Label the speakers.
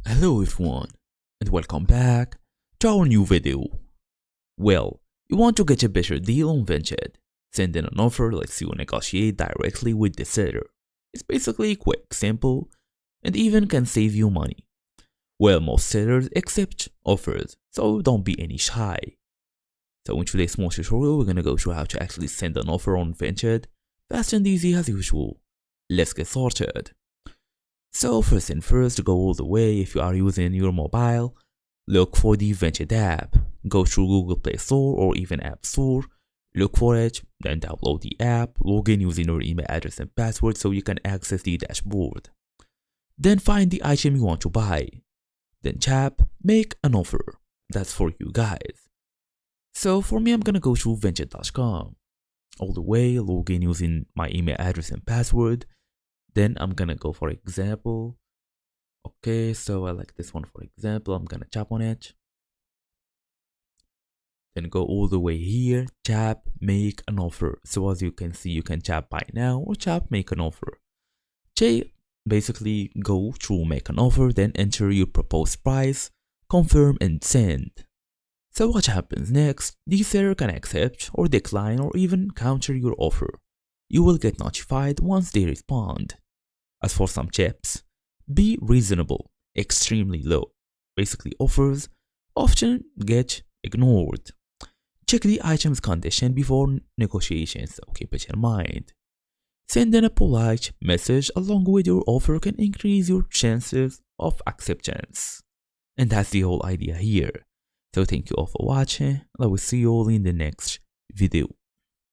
Speaker 1: Hello everyone, and welcome back to our new video. Well, you want to get a better deal on Vinted. Send in an offer lets you negotiate directly with the seller. It's basically quick, simple, and even can save you money. Well, most sellers accept offers, so don't be any shy. So in today's small tutorial, we're gonna go through how to actually send an offer on Vinted, fast and easy as usual. Let's get started. So first and first, go all the way. If you are using your mobile, look for the Vinted app. Go through Google Play Store or even App Store, look for it, then download the app, log in using your email address and password so you can access the dashboard. Then find the item you want to buy. Then tap make an offer. That's for you guys. So for me, I'm gonna go through Vinted.com. All the way, log in using my email address and password. Then I'm gonna go for example. Okay, so I like this one for example. I'm gonna tap on it. Then go all the way here, tap make an offer. So as you can see, you can tap buy now or tap make an offer. Basically go through make an offer, then enter your proposed price, confirm and send. So what happens next? The seller can accept or decline or even counter your offer. You will get notified once they respond. As for some tips, be reasonable, extremely low. Basically, offers often get ignored. Check the item's condition before negotiations, so keep it in mind. Send in a polite message along with your offer can increase your chances of acceptance. And that's the whole idea here. So thank you all for watching, and I will see you all in the next video.